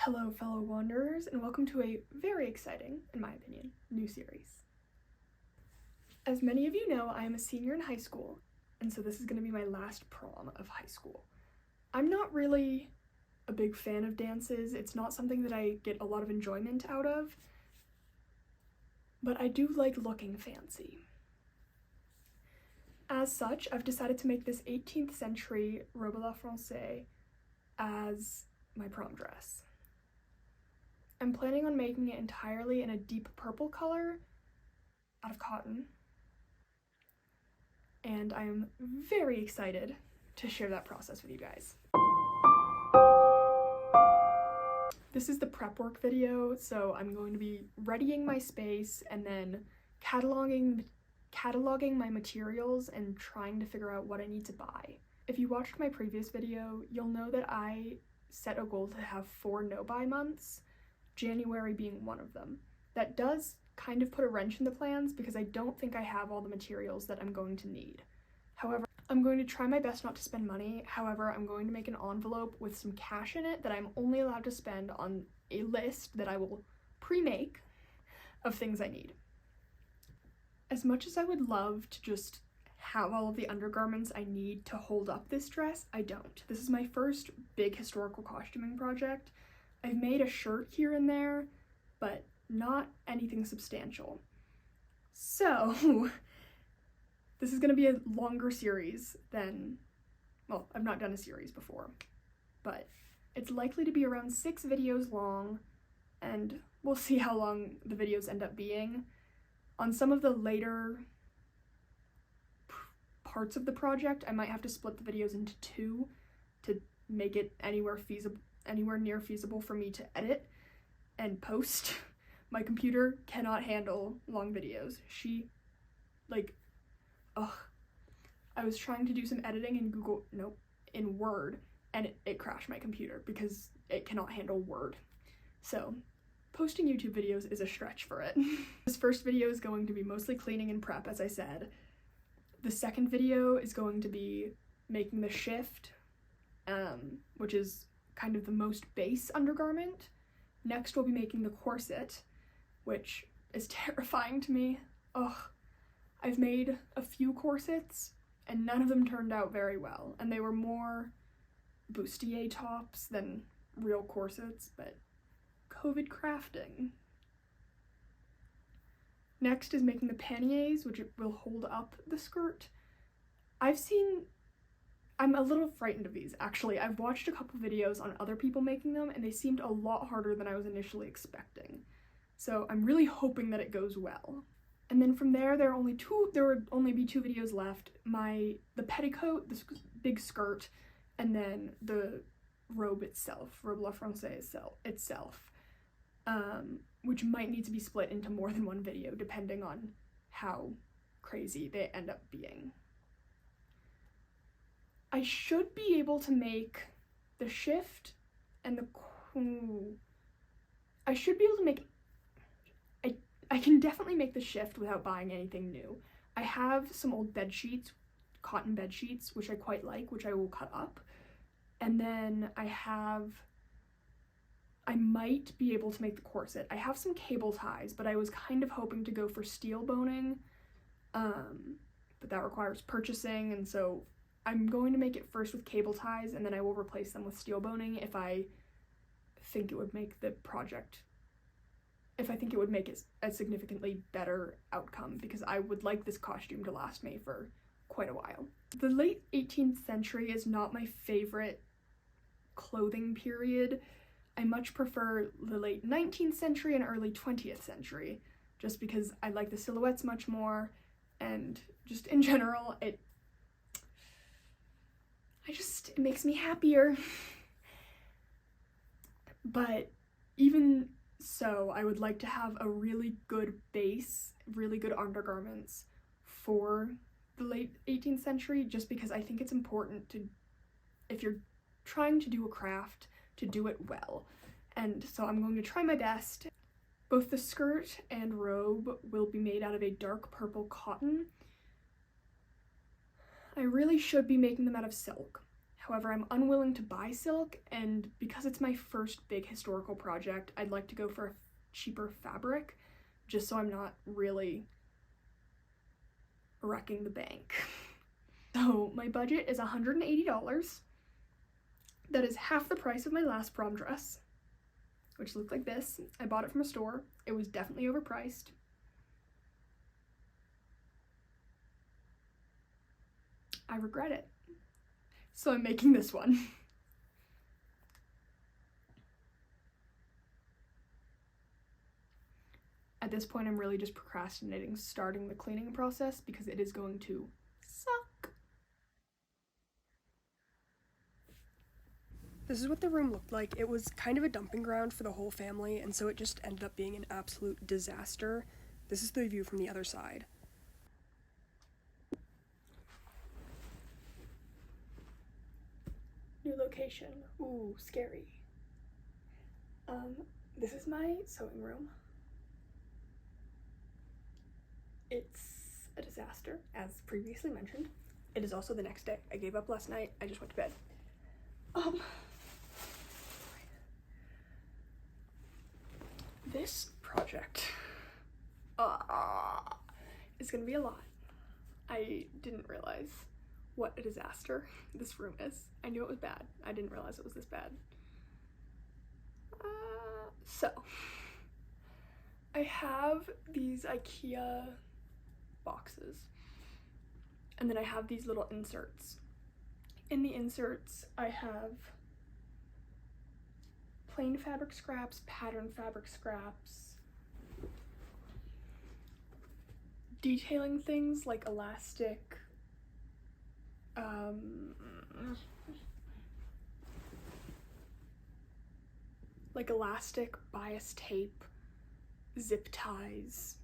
Hello, fellow wanderers, and welcome to a very exciting, in my opinion, new series. As many of you know, I am a senior in high school, and so this is going to be my last prom of high school. I'm not really a big fan of dances. It's not something that I get a lot of enjoyment out of, but I do like looking fancy. As such, I've decided to make this 18th century robe à la Française as my prom dress. I'm planning on making it entirely in a deep purple color out of cotton, and I am very excited to share that process with you guys. This is the prep work video, so I'm going to be readying my space and then cataloging my materials and trying to figure out what I need to buy. If you watched my previous video, you'll know that I set a goal to have 4 no-buy months, January being one of them. That does kind of put a wrench in the plans because I don't think I have all the materials that I'm going to need. However, I'm going to try my best not to spend money. However, I'm going to make an envelope with some cash in it that I'm only allowed to spend on a list that I will pre-make of things I need. As much as I would love to just have all of the undergarments I need to hold up this dress, I don't. This is my first big historical costuming project. I've made a shirt here and there, but not anything substantial. So, this is going to be a longer series than, well, I've not done a series before, but it's likely to be around 6 videos long, and we'll see how long the videos end up being. On some of the later parts of the project, I might have to split the videos into 2 to make it anywhere near feasible for me to edit and post. My computer cannot handle long videos. I was trying to do some editing in in Word, and it crashed my computer because it cannot handle Word. So, posting YouTube videos is a stretch for it. This first video is going to be mostly cleaning and prep, as I said. The second video is going to be making the shift, which is kind of the most base undergarment. Next we'll be making the corset, which is terrifying to me. Ugh. I've made a few corsets, and none of them turned out very well, and they were more bustier tops than real corsets, but COVID crafting. Next is making the panniers, which will hold up the skirt. I'm a little frightened of these, actually. I've watched a couple videos on other people making them, and they seemed a lot harder than I was initially expecting. So I'm really hoping that it goes well. And then from there, there would only be 2 videos left. The petticoat, the big skirt, and then the robe itself, robe la Française itself, which might need to be split into more than one video, depending on how crazy they end up being. I should be able to make the shift and I can definitely make the shift without buying anything new. I have some old bed sheets, cotton bed sheets, which I quite like, which I will cut up. And then I might be able to make the corset. I have some cable ties, but I was kind of hoping to go for steel boning, but that requires purchasing, and so I'm going to make it first with cable ties, and then I will replace them with steel boning if I think it would make it a significantly better outcome, because I would like this costume to last me for quite a while. The late 18th century is not my favorite clothing period. I much prefer the late 19th century and early 20th century, just because I like the silhouettes much more, and just in general, it makes me happier. But even so, I would like to have a really good base, really good undergarments for the late 18th century, just because I think it's important to, if you're trying to do a craft, to do it well. And so I'm going to try my best. Both the skirt and robe will be made out of a dark purple cotton. I really should be making them out of silk. However, I'm unwilling to buy silk, and because it's my first big historical project, I'd like to go for a cheaper fabric, just so I'm not really wrecking the bank. So my budget is $180. That is half the price of my last prom dress, which looked like this. I bought it from a store. It was definitely overpriced. I regret it. So I'm making this one. At this point, I'm really just procrastinating starting the cleaning process because it is going to suck. This is what the room looked like. It was kind of a dumping ground for the whole family, and so it just ended up being an absolute disaster. This is the view from the other side. New location. Ooh, scary. This is my sewing room. It's a disaster, as previously mentioned. It is also the next day. I gave up last night. I just went to bed. This project is gonna be a lot. I didn't realize what a disaster this room is. I knew it was bad. I didn't realize it was this bad. So I have these IKEA boxes, and then I have these little inserts. In the inserts, I have plain fabric scraps, pattern fabric scraps, detailing things like elastic, bias tape, zip ties,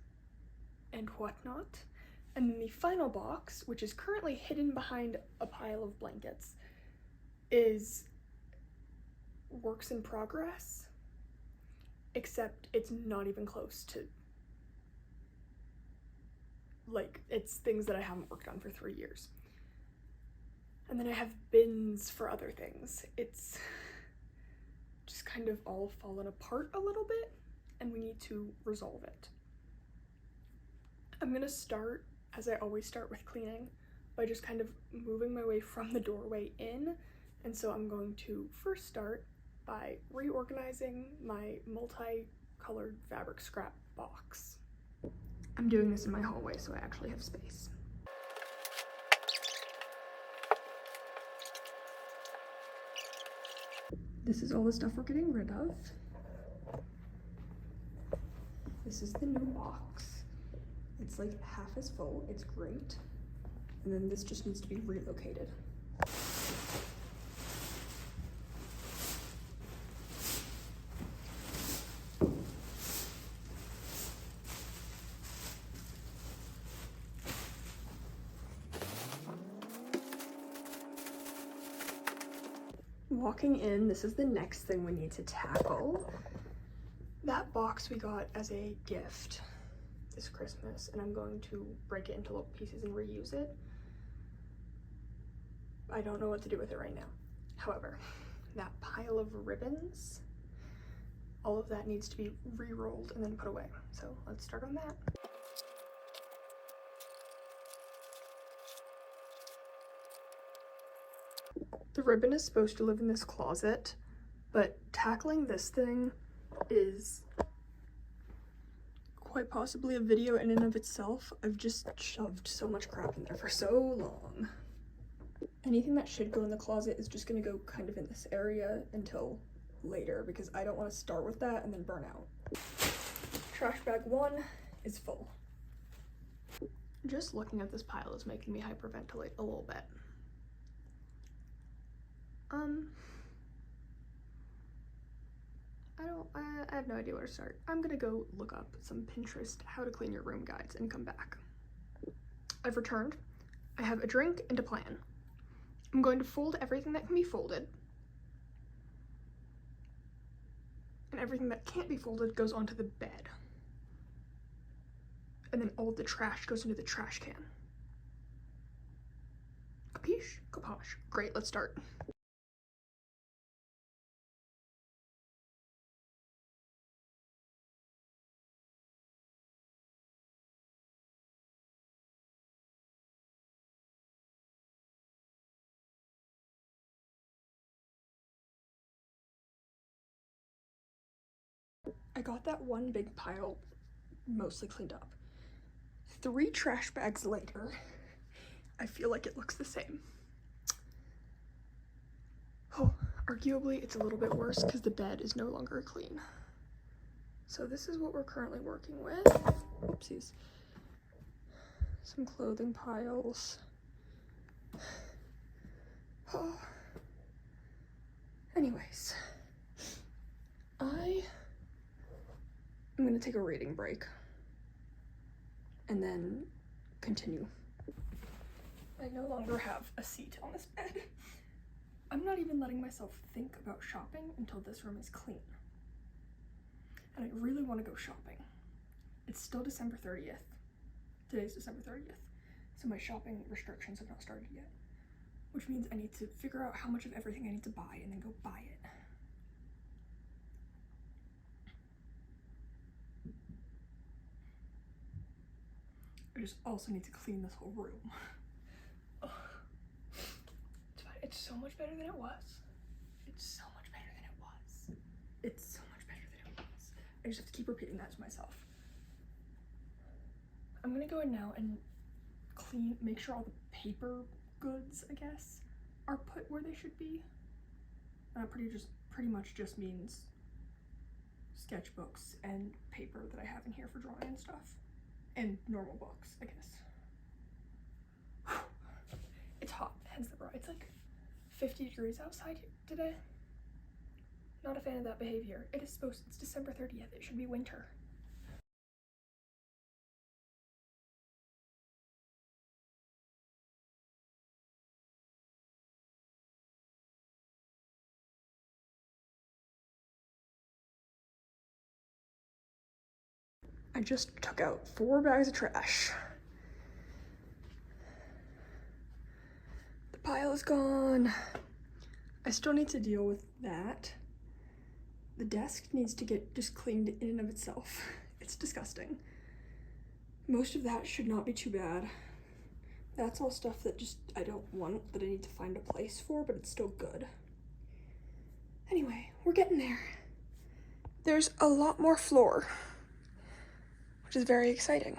and whatnot. And then the final box, which is currently hidden behind a pile of blankets, is works in progress, except it's not even close to, like, it's things that I haven't worked on for 3 years. And then I have bins for other things. It's just kind of all fallen apart a little bit, and we need to resolve it. I'm gonna start, as I always start with cleaning, by just kind of moving my way from the doorway in. And so I'm going to first start by reorganizing my multi-colored fabric scrap box. I'm doing this in my hallway, so I actually have space. This is all the stuff we're getting rid of. This is the new box. It's like half as full, it's great. And then this just needs to be relocated. Walking in, this is the next thing we need to tackle. That box we got as a gift this Christmas, and I'm going to break it into little pieces and reuse it. I don't know what to do with it right now. However, that pile of ribbons, all of that needs to be re-rolled and then put away. So let's start on that. The ribbon is supposed to live in this closet, but tackling this thing is quite possibly a video in and of itself. I've just shoved so much crap in there for so long. Anything that should go in the closet is just gonna go kind of in this area until later, because I don't want to start with that and then burn out. Trash bag 1 is full. Just looking at this pile is making me hyperventilate a little bit. I have no idea where to start. I'm gonna go look up some Pinterest how to clean your room guides and come back. I've returned. I have a drink and a plan. I'm going to fold everything that can be folded, and everything that can't be folded goes onto the bed. And then all of the trash goes into the trash can. Capiche? Caposh. Great, let's start. I got that one big pile mostly cleaned up. 3 trash bags later, I feel like it looks the same. Oh, arguably it's a little bit worse because the bed is no longer clean. So this is what we're currently working with. Oopsies. Some clothing piles. Oh. Anyways, I'm gonna take a reading break and then continue. I no longer have a seat on this bed. I'm not even letting myself think about shopping until this room is clean. And I really want to go shopping. It's still December 30th. Today's December 30th. So my shopping restrictions have not started yet. Which means I need to figure out how much of everything I need to buy and then go buy it. I just also need to clean this whole room. It's so much better than it was. It's so much better than it was. It's so much better than it was. I just have to keep repeating that to myself. I'm gonna go in now and make sure all the paper goods, I guess, are put where they should be. Pretty much just means sketchbooks and paper that I have in here for drawing and stuff. And normal books, I guess. It's hot, hence the bra. It's like 50 degrees outside today. Not a fan of that behavior. It's December 30th. It should be winter. I just took out 4 bags of trash. The pile is gone. I still need to deal with that. The desk needs to get just cleaned in and of itself. It's disgusting. Most of that should not be too bad. That's all stuff that I don't want, that I need to find a place for, but it's still good. Anyway, we're getting there. There's a lot more floor, which is very exciting.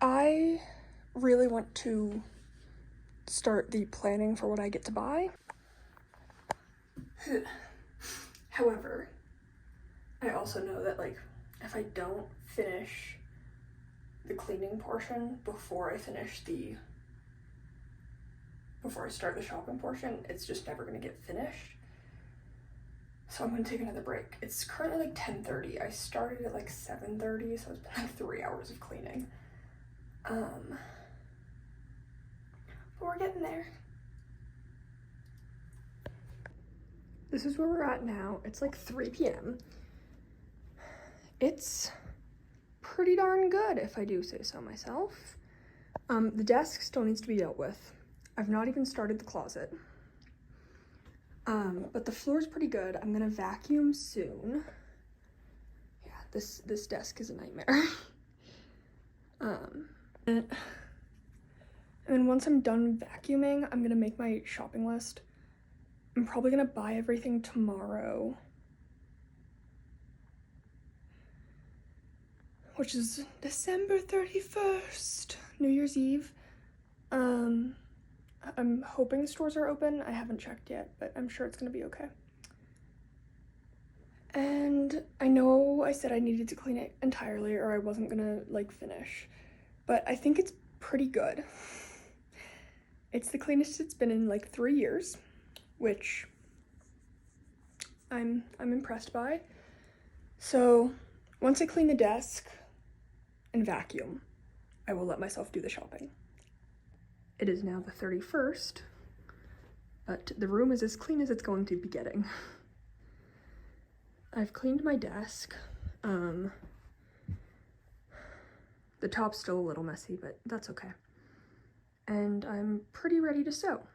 I really want to start the planning for what I get to buy. However, I also know that if I don't finish the cleaning portion before I start the shopping portion, it's just never gonna get finished. So I'm gonna take another break. It's currently 10:30. I started at 7:30, so it's been 3 hours of cleaning. But we're getting there. This is where we're at now. It's 3 p.m. It's pretty darn good, if I do say so myself. The desk still needs to be dealt with. I've not even started the closet. But the floor is pretty good. I'm gonna vacuum soon. Yeah, this desk is a nightmare. And then once I'm done vacuuming, I'm gonna make my shopping list. I'm probably gonna buy everything tomorrow, which is December 31st, New Year's Eve. I'm hoping stores are open. I haven't checked yet, but I'm sure it's gonna be okay. And I know I said I needed to clean it entirely or I wasn't gonna finish, but I think it's pretty good. It's the cleanest it's been in 3 years, which I'm impressed by. So once I clean the desk and vacuum, I will let myself do the shopping. It is now the 31st, but the room is as clean as it's going to be getting. I've cleaned my desk. The top's still a little messy, but that's okay. And I'm pretty ready to sew.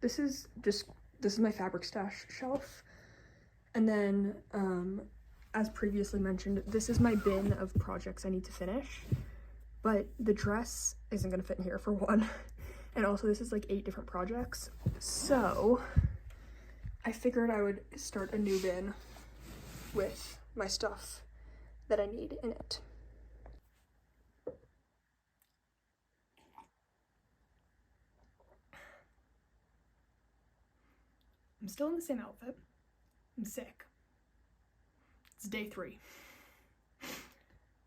This is my fabric stash shelf. And then, as previously mentioned, this is my bin of projects I need to finish. But the dress isn't gonna fit in here for one. And also this is 8 different projects. So I figured I would start a new bin with my stuff that I need in it. I'm still in the same outfit. I'm sick. It's day 3.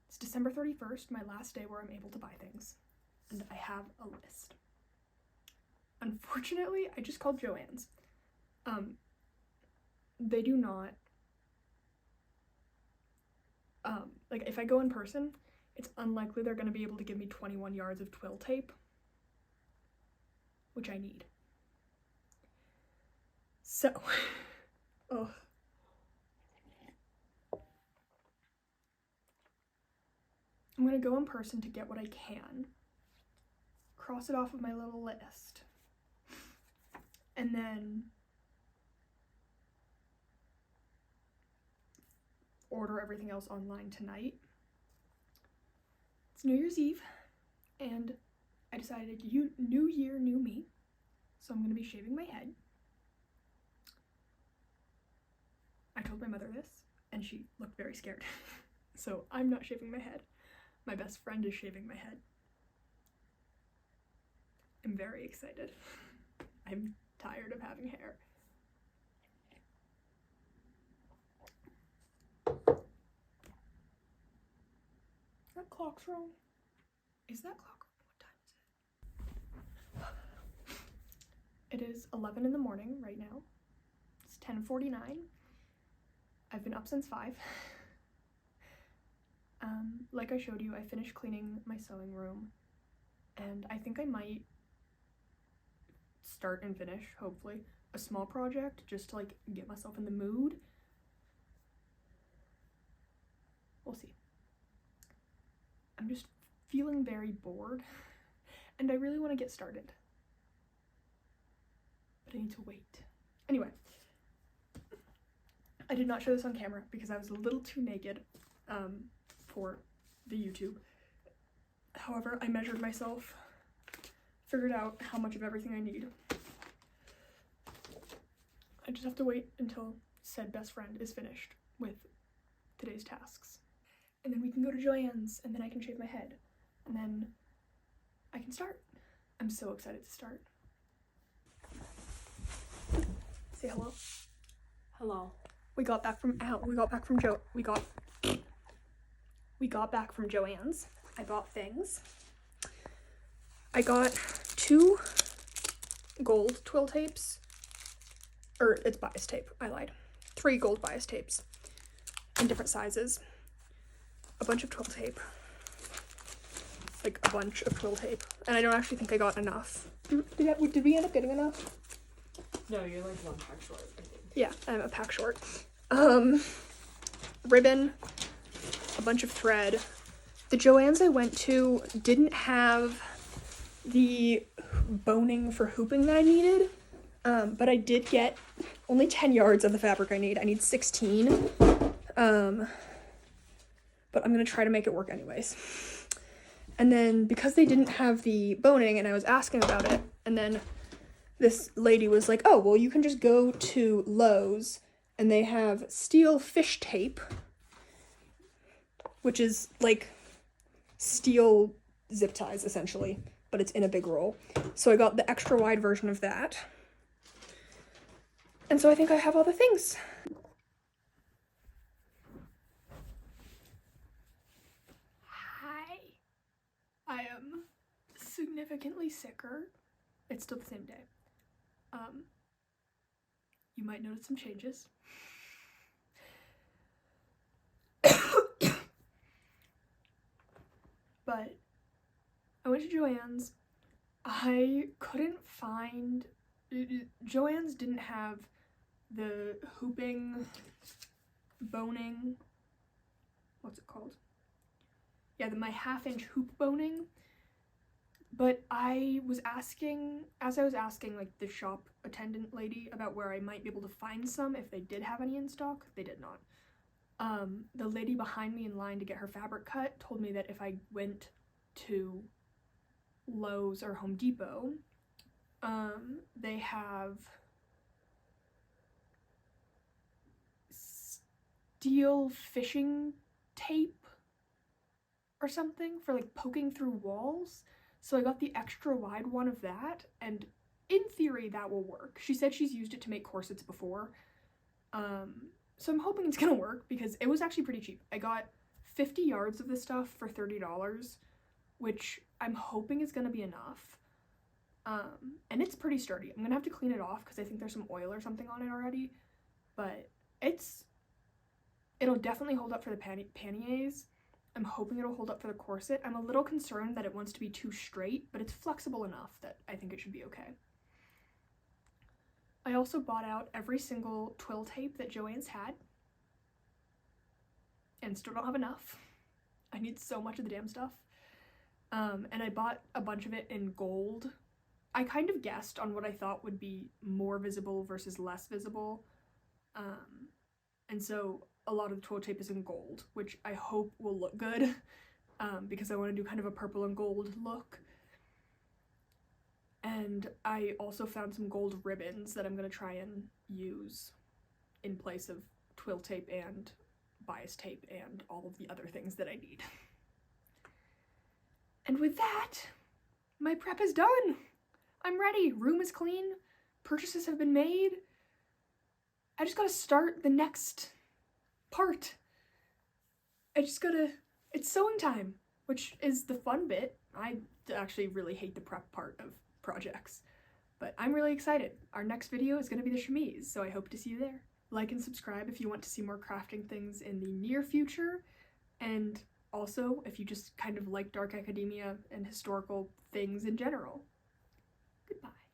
It's December 31st, my last day where I'm able to buy things. And I have a list. Unfortunately, I just called Joann's. They do not, like if I go in person, it's unlikely they're going to be able to give me 21 yards of twill tape, which I need. So, oh. I'm going to go in person to get what I can, cross it off of my little list, and then order everything else online tonight. It's New Year's Eve, and I decided new year, new me, so I'm going to be shaving my head. I told my mother this, and she looked very scared. So I'm not shaving my head. My best friend is shaving my head. I'm very excited. I'm tired of having hair. That clock's wrong. Is that clock wrong? What time is it? It is 11 in the morning right now. It's 10:49. I've been up since 5. Like I showed you, I finished cleaning my sewing room, and I think I might start and finish, hopefully, a small project just to like get myself in the mood. We'll see. I'm just feeling very bored, and I really want to get started, but I need to wait. Anyway, I did not show this on camera because I was a little too naked for the YouTube. However, I measured myself, figured out how much of everything I need. I just have to wait until said best friend is finished with today's tasks. And then we can go to Joann's, and then I can shave my head, and then I can start. I'm so excited to start. Say hello. Hello. We got back from Joann's. I bought things. I got 2 gold twill tapes. Or it's bias tape, I lied. 3 gold bias tapes in different sizes. A bunch of twill tape. Like a bunch of twill tape. And I don't actually think I got enough. Did we end up getting enough? No, you're like 1 pack short, I think. Yeah, I'm a pack short. Ribbon, a bunch of thread. The Joann's I went to didn't have the boning for hooping that I needed, but I did get only 10 yards of the fabric I need. I need 16, but I'm gonna try to make it work anyways. And then because they didn't have the boning and I was asking about it, and then this lady was like, oh, well, you can just go to Lowe's and they have steel fish tape, which is like steel zip ties essentially, but it's in a big roll. So I got the extra wide version of that. And so I think I have all the things. Hi. I am significantly sicker. It's still the same day. You might notice some changes. But I went to Joann's. I couldn't find, Joann's didn't have the hooping, boning, what's it called? Yeah, my 1/2-inch hoop boning. But I was asking, as I was asking like the shop attendant lady about where I might be able to find some if they did have any in stock, they did not. The lady behind me in line to get her fabric cut told me that if I went to Lowe's or Home Depot, they have steel fishing tape or something for like poking through walls. So I got the extra wide one of that, and in theory that will work. She said she's used it to make corsets before. So I'm hoping it's gonna work because it was actually pretty cheap. I got 50 yards of this stuff for $30, which I'm hoping is gonna be enough. And it's pretty sturdy. I'm gonna have to clean it off because I think there's some oil or something on it already, but it'll definitely hold up for the panniers. I'm hoping it'll hold up for the corset. I'm a little concerned that it wants to be too straight, but it's flexible enough that I think it should be okay. I also bought out every single twill tape that Joann's had, and still don't have enough. I need so much of the damn stuff. And I bought a bunch of it in gold. I kind of guessed on what I thought would be more visible versus less visible. And so a lot of the twill tape is in gold, which I hope will look good, because I want to do kind of a purple and gold look. And I also found some gold ribbons that I'm going to try and use in place of twill tape and bias tape and all of the other things that I need. And with that, my prep is done. I'm ready. Room is clean. Purchases have been made. I just gotta start the next part. It's sewing time, which is the fun bit. I actually really hate the prep part of projects, but I'm really excited. Our next video is gonna be the chemise, so I hope to see you there. Like and subscribe if you want to see more crafting things in the near future, and also if you just kind of like dark academia and historical things in general. Goodbye.